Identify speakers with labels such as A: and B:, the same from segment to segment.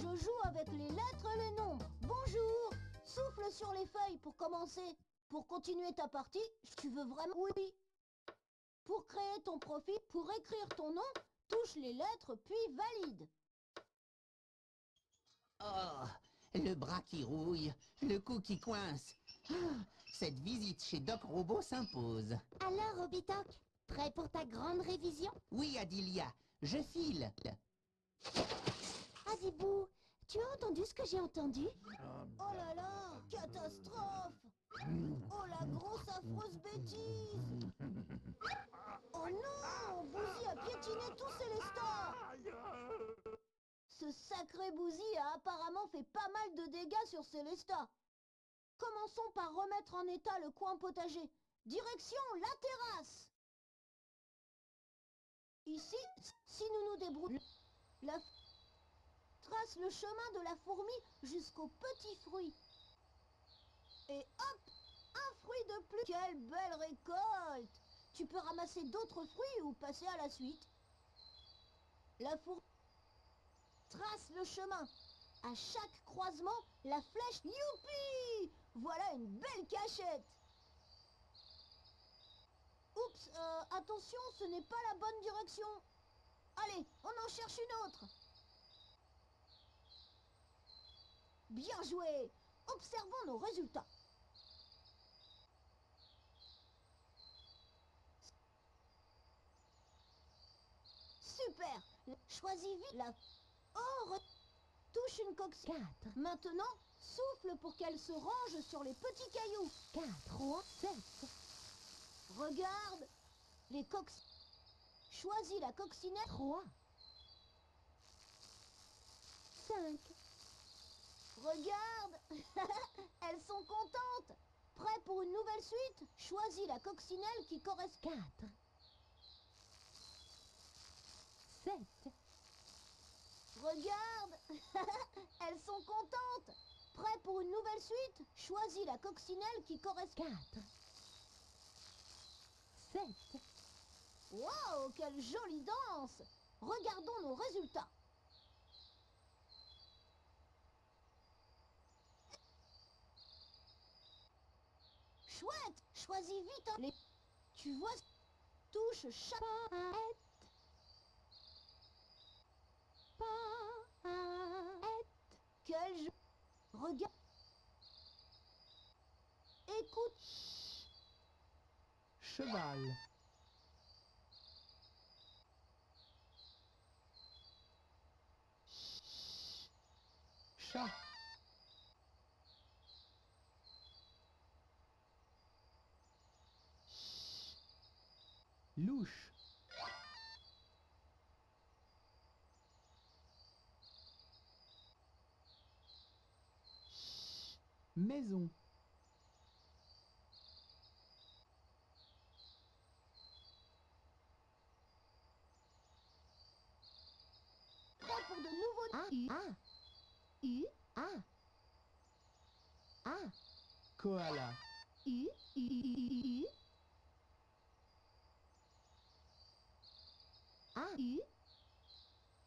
A: Je joue avec les lettres et les nombres. Bonjour. Souffle sur les feuilles pour commencer. Pour continuer ta partie, tu veux vraiment... Oui. Pour créer ton profil, pour écrire ton nom, touche les lettres puis valide.
B: Oh, le bras qui rouille, le cou qui coince. Ah, cette visite chez Doc Robot s'impose.
C: Alors, Obitoc, prêt pour ta grande révision?
B: Oui, Adilia, je file.
C: Adibou, tu as entendu ce que j'ai entendu?
A: Oh là là, catastrophe. Oh la grosse affreuse bêtise. Oh non, Bouzy a piétiné tout Célestat. Ce sacré Bouzy a apparemment fait pas mal de dégâts sur Célestat. Commençons par remettre en état le coin potager. Direction la terrasse. Ici, si nous nous débrouillons, la trace le chemin de la fourmi jusqu'au petit fruit. Et hop, un fruit de plus. Quelle belle récolte! Tu peux ramasser d'autres fruits ou passer à la suite. La fourmi trace le chemin. À chaque croisement, la flèche... Youpi! Voilà une belle cachette. Oups, attention, ce n'est pas la bonne direction. Allez, on en cherche une autre. Bien joué. Observons nos résultats. Super. Choisis vite la... Oh, touche une coccinelle.
C: 4,
A: Maintenant, souffle pour qu'elle se range sur les petits cailloux.
C: 4, 3, 7,
A: Regarde, les coccinelles. Choisis la coccinelle.
C: 3, 5,
A: Regarde, elles sont contentes. Prêt pour une nouvelle suite? Choisis la coccinelle qui correspond.
C: 4, 7,
A: Regarde, elles sont contentes. Prêt pour une nouvelle suite? Choisis la coccinelle qui correspond.
C: 4, 7,
A: Waouh, quelle jolie danse! Regardons nos résultats. Chouette! Choisis vite les... Tu vois, touche chaque... Quel jeu... Regarde... Écoute...
D: Cheval. Chat. Louche. Maison.
A: Prêt pour de nouveaux...
C: A, A, U, A, A,
D: Koala.
C: U, U, A, U,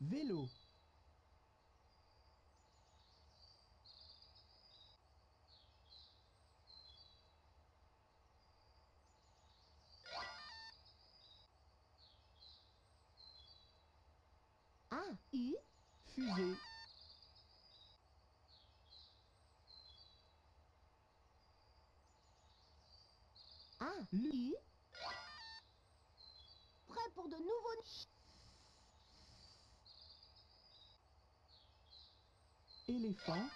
D: Vélo.
C: A, U,
D: Fusée.
C: A, U,
A: Prêt pour de nouveaux...
D: Éléphant.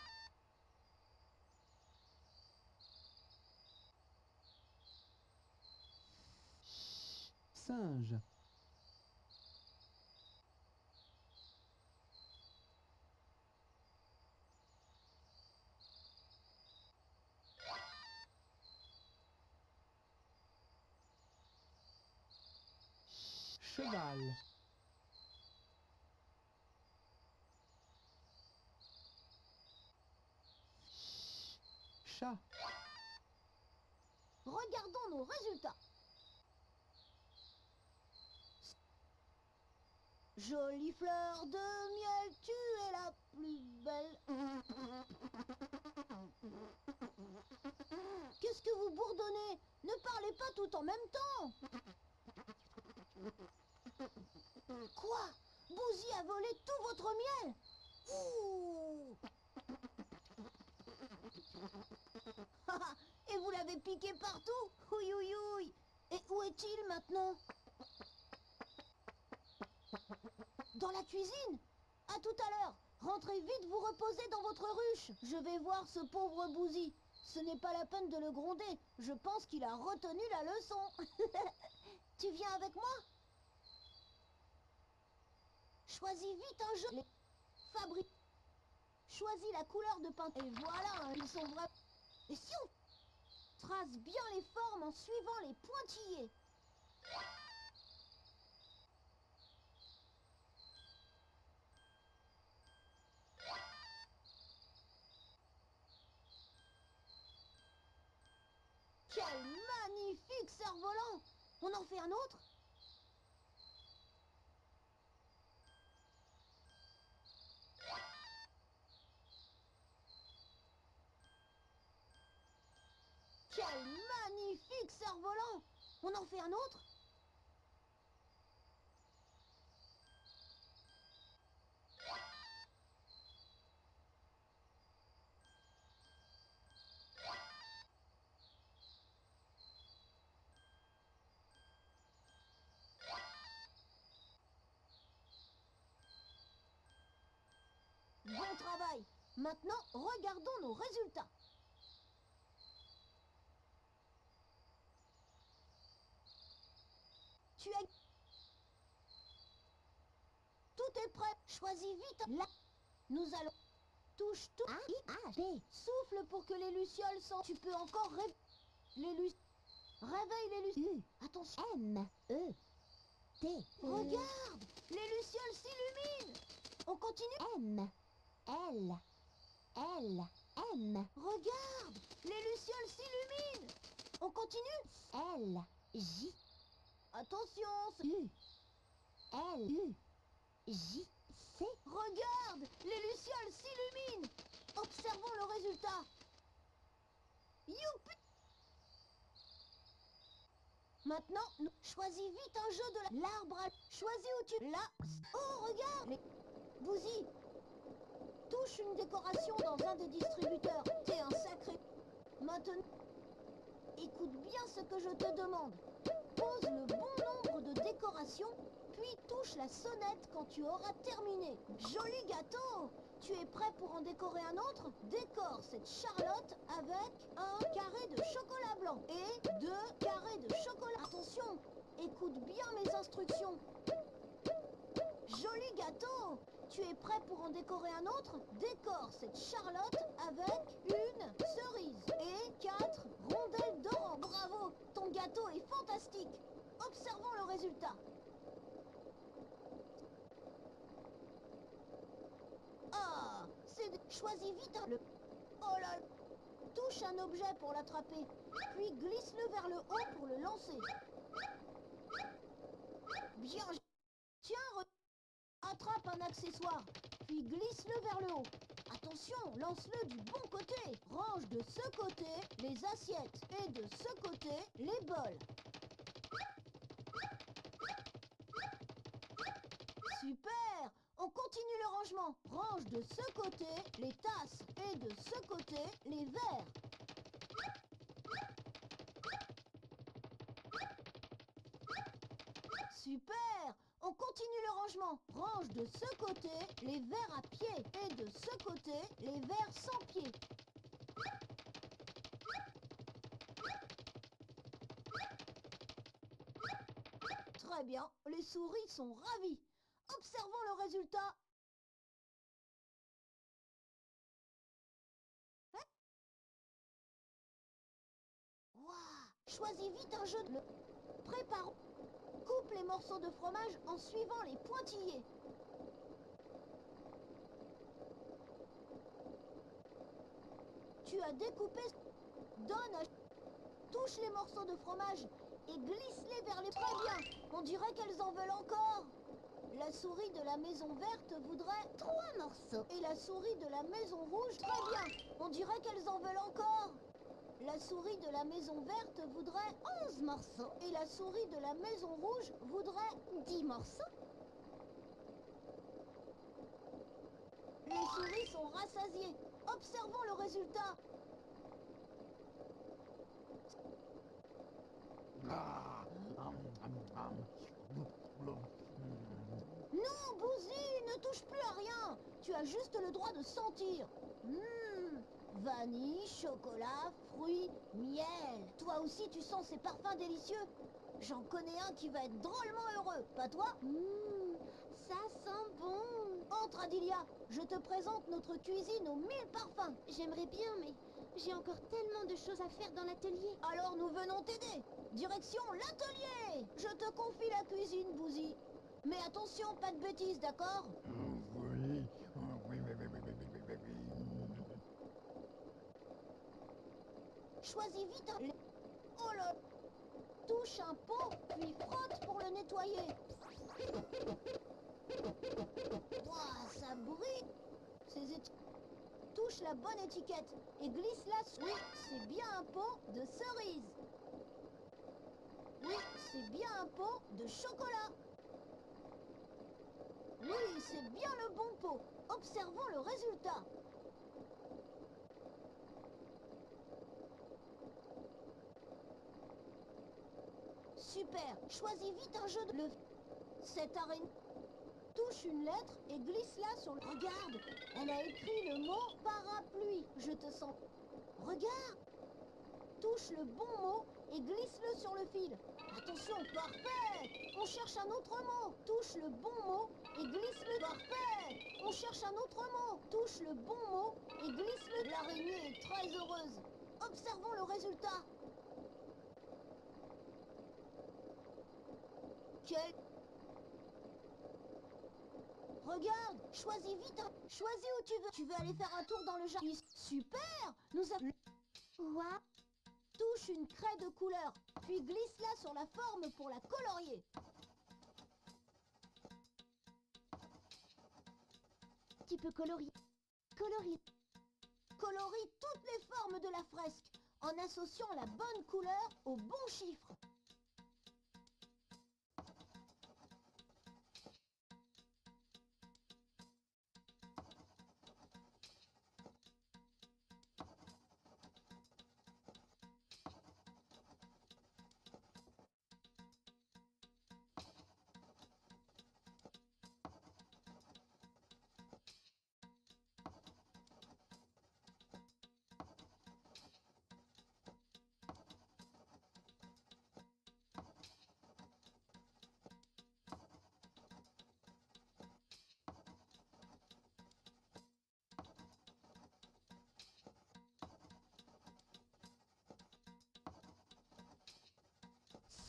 D: Singe. Cheval. Chat.
A: Regardons nos résultats. Jolie fleur de miel, tu es la plus belle. Qu'est-ce que vous bourdonnez? Ne parlez pas tout en même temps. Quoi? Bouzy a volé tout votre miel? Ouh! Et vous l'avez piqué partout? Oui, oui, oui. Et où est-il maintenant? Dans la cuisine? À tout à l'heure. Rentrez vite vous reposer dans votre ruche. Je vais voir ce pauvre Bouzy. Ce n'est pas la peine de le gronder. Je pense qu'il a retenu la leçon. Tu viens avec moi? Choisis vite un jeu. Fabrique. Choisis la couleur de peinture. Et voilà, ils sont vrais. Et si on trace bien les formes en suivant les pointillés? Quel magnifique cerf-volant! On en fait un autre? Quel magnifique cerf-volant! On en fait un autre? Bon travail! Maintenant, regardons nos résultats. Tu as... Tout est prêt. Choisis vite. Là. Nous allons... Touche tout.
C: A-I-A-G.
A: Souffle pour que les lucioles sentent. Tu peux encore rêver. Réveille les lucioles. Attention.
C: M-E-T.
A: Regarde! Les lucioles s'illuminent. On continue.
C: M-L-L-M.
A: Regarde! Les lucioles s'illuminent. On continue.
C: L-J.
A: Attention.
C: L-U-J-C.
A: Regarde! Les lucioles s'illuminent. Observons le résultat. Youpi! Maintenant, choisis vite un jeu de l'arbre à... Choisis où tu... Là. Oh, regarde! Bouzy, touche une décoration dans un des distributeurs. T'es un sacré... Maintenant, écoute bien ce que je te demande. Pose le bon nombre de décorations, puis touche la sonnette quand tu auras terminé. Joli gâteau! Tu es prêt pour en décorer un autre? Décore cette charlotte avec un carré de chocolat blanc et 2 carrés de chocolat. Attention, écoute bien mes instructions. Joli gâteau! Tu es prêt pour en décorer un autre? Décore cette charlotte avec une cerise et 4 rondelles d'orange. Bravo! Ton gâteau est fantastique! Observons le résultat. Ah! Choisis vite un... Oh là! Touche un objet pour l'attraper, puis glisse-le vers le haut pour le lancer. Bien... Tiens, attrape un accessoire, puis glisse-le vers le haut. Attention, lance-le du bon côté. Range de ce côté les assiettes et de ce côté les bols. Super! On continue le rangement. Range de ce côté les tasses et de ce côté les verres. Super! On continue le rangement. Range de ce côté les verres à pied et de ce côté les verres sans pied. Très bien, les souris sont ravies. Observons le résultat. Waouh! Choisis vite un jeu de... Préparons. Coupe les morceaux de fromage en suivant les pointillés. Tu as découpé... Donne à... Touche les morceaux de fromage et glisse-les vers les... Très bien! On dirait qu'elles en veulent encore. La souris de la maison verte voudrait 3 morceaux. Et la souris de la maison rouge, très bien. On dirait qu'elles en veulent encore. La souris de la maison verte voudrait 11 morceaux. Et la souris de la maison rouge voudrait 10 morceaux. Les souris sont rassasiées. Observons le résultat. Non, Bouzy, ne touche plus à rien. Tu as juste le droit de sentir. Vanille, chocolat, fruits, miel. Toi aussi, tu sens ces parfums délicieux. J'en connais un qui va être drôlement heureux, pas toi?
C: Ça sent bon.
A: Entre, Adilia, je te présente notre cuisine aux 1000 parfums.
C: J'aimerais bien, mais j'ai encore tellement de choses à faire dans l'atelier.
A: Alors nous venons t'aider. Direction l'atelier. Je te confie la cuisine, Bouzy. Mais attention, pas de bêtises, d'accord?
E: Oui.
A: Choisis vite un... Oh là! Touche un pot, puis frotte pour le nettoyer. Ouah, ça brille. Touche la bonne étiquette et glisse-la. Oui, c'est bien un pot de cerise. Oui, c'est bien un pot de chocolat. Oui, c'est bien le bon pot. Observons le résultat. Super. Choisis vite un jeu de... Cette araignée touche une lettre et glisse-la sur le... Regarde, elle a écrit le mot parapluie. Je te sens... Regarde. Touche le bon mot et glisse-le sur le fil. Attention, parfait. On cherche un autre mot. Touche le bon mot et glisse-le. Parfait. On cherche un autre mot. Touche le bon mot et glisse-le. L'araignée est très heureuse. Observons le résultat. Quel... Regarde, choisis vite. Choisis où tu veux. Tu veux aller faire un tour dans le jardin. Super. Nous avons...
C: Quoi?
A: Touche une craie de couleur, puis glisse-la sur la forme pour la colorier.
C: Tu peux colorier. Colorie.
A: Colorie toutes les formes de la fresque en associant la bonne couleur au bon chiffre.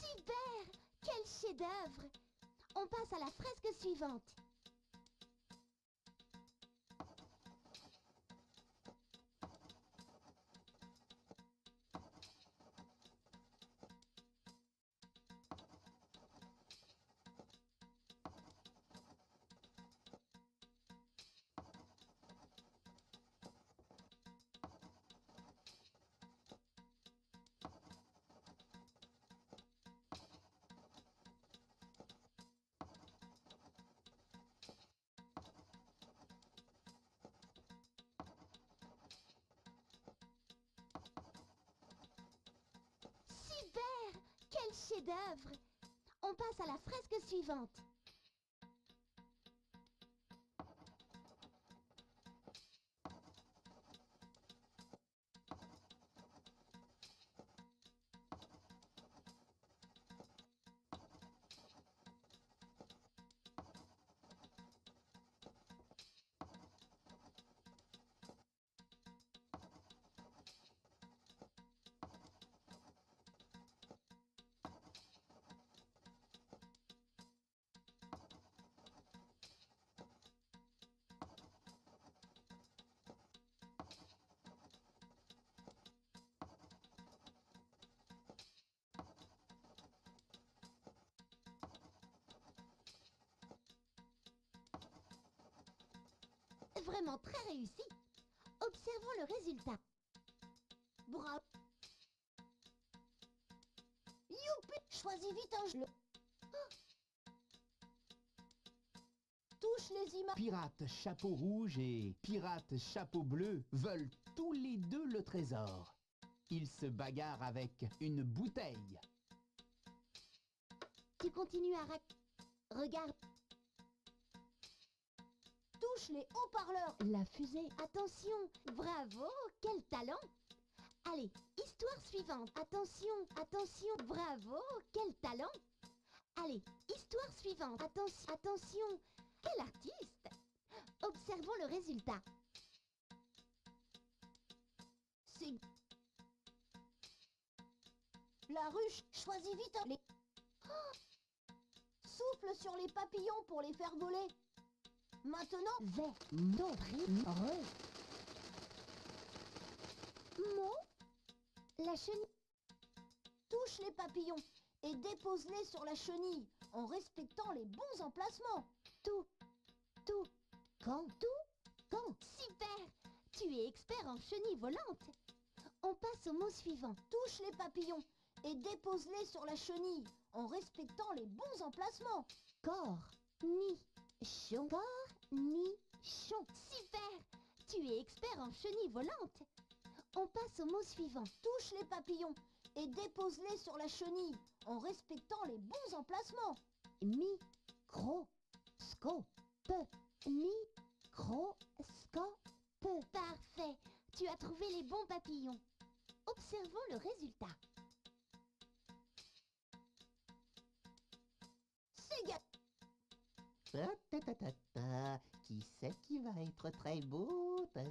C: Super! Quel chef-d'œuvre! On passe à la fresque suivante. Super! Quel chef-d'œuvre! On passe à la fresque suivante. vraiment très réussi. Observons le résultat.
A: Bravo. Youpi! Choisis vite un jeu. Touche les images.
D: Pirate Chapeau Rouge et Pirate Chapeau Bleu veulent tous les deux le trésor. Ils se bagarrent avec une bouteille.
C: Tu continues à Regarde.
A: Touche les haut-parleurs.
C: La fusée. Attention. Bravo. Quel talent. Allez, histoire suivante. Attention, attention. Bravo. Quel talent. Allez, histoire suivante. Attention, attention. Quel artiste. Observons le résultat.
A: C'est la ruche. Choisis vite un. Souffle sur les papillons pour les faire voler. Maintenant,
C: La chenille.
A: touche les papillons et dépose-les sur la chenille en respectant les bons emplacements.
C: Quand. Super. Tu es expert en chenille volante. On passe au mot suivant.
A: Touche les papillons et dépose-les sur la chenille en respectant les bons emplacements.
C: Cornichon. Cornichon. Super. Tu es expert en chenille volante. On passe au mot suivant.
A: Touche les papillons et dépose-les sur la chenille en respectant les bons emplacements.
C: Microscope. Microscope. Parfait. Tu as trouvé les bons papillons. Observons le résultat.
A: C'est gagné.
B: Ta. Qui c'est qui va être très beau? Ta.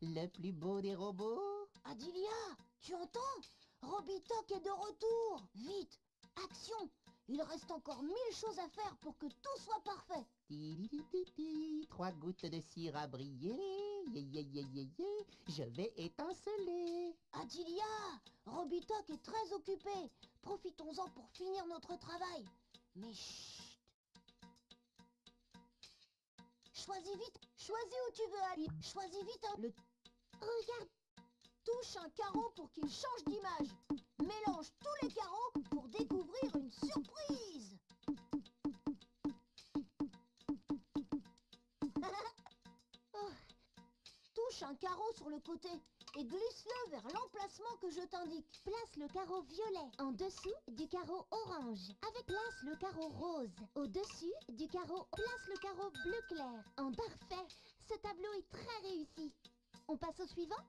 B: Le plus beau des robots?
A: Adilia, tu entends? Robitok est de retour. Vite, action. Il reste encore 1000 choses à faire pour que tout soit parfait.
B: Ti. 3 gouttes de cire à briller. Je vais étinceler.
A: Adilia, Robitok est très occupé. Profitons-en pour finir notre travail. Mais chut. Choisis vite. Choisis où tu veux aller. Choisis vite un...
C: Regarde.
A: Touche un carreau pour qu'il change d'image. Mélange tous les carreaux pour découvrir une surprise. Touche un carreau sur le côté et glisse-le vers l'emplacement que je t'indique.
C: Place le carreau violet en dessous du carreau orange. Place le carreau rose au-dessus du carreau. Place le carreau bleu clair. Parfait. Ce tableau est très réussi. On passe au suivant.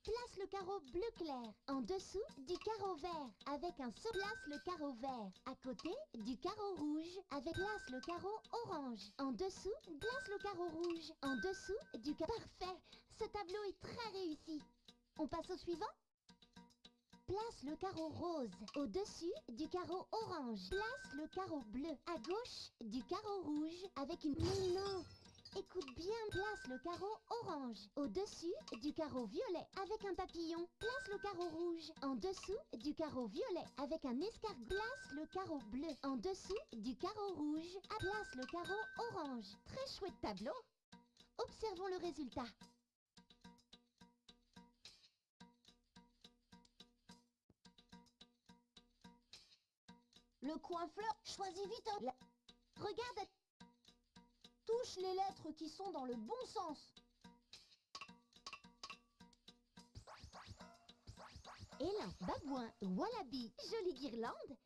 C: Place le carreau bleu clair en dessous du carreau vert avec un seul. Place le carreau vert à côté du carreau rouge avec. Place le carreau orange en dessous. Place le carreau rouge en dessous du carreau. Parfait. Ce tableau est très réussi. On passe au suivant. Place le carreau rose au-dessus du carreau orange. Place le carreau bleu à gauche du carreau rouge avec une... Mais non! Écoute bien, place le carreau orange au-dessus du carreau violet avec un papillon. Place le carreau rouge en dessous du carreau violet avec un escargot. Place le carreau bleu en dessous du carreau rouge. Place le carreau orange. Très chouette tableau. Observons le résultat.
A: Le coin fleur, choisis vite un...
C: Regarde.
A: Touche les lettres qui sont dans le bon sens.
C: Élan, babouin, wallaby, jolie guirlande.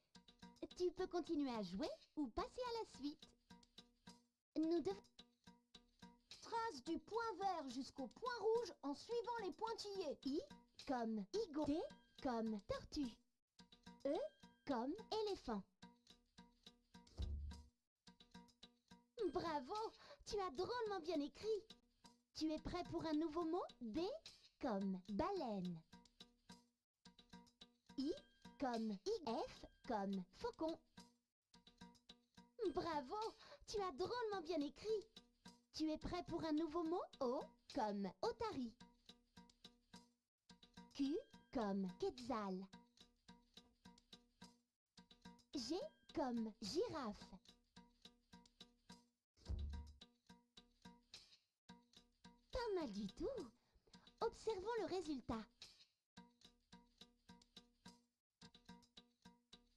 C: Tu peux continuer à jouer ou passer à la suite. Nous devons...
A: Trace du point vert jusqu'au point rouge en suivant les pointillés.
C: I comme igo. T comme tortue. E comme éléphant. Bravo, tu as drôlement bien écrit. Tu es prêt pour un nouveau mot? B comme baleine. I comme F comme faucon. Bravo, tu as drôlement bien écrit. Tu es prêt pour un nouveau mot? O comme otarie. Q comme quetzal. G comme girafe. mal du tout. Observons le résultat.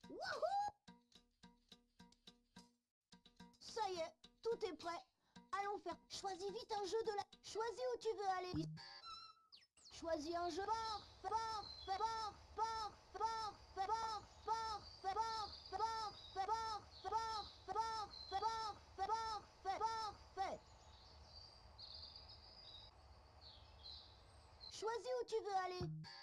A: Wouhou! Ça y est, tout est prêt. Allons faire. Choisis vite un jeu de la... Choisis où tu veux aller. Choisis un jeu. Choisis où tu veux aller.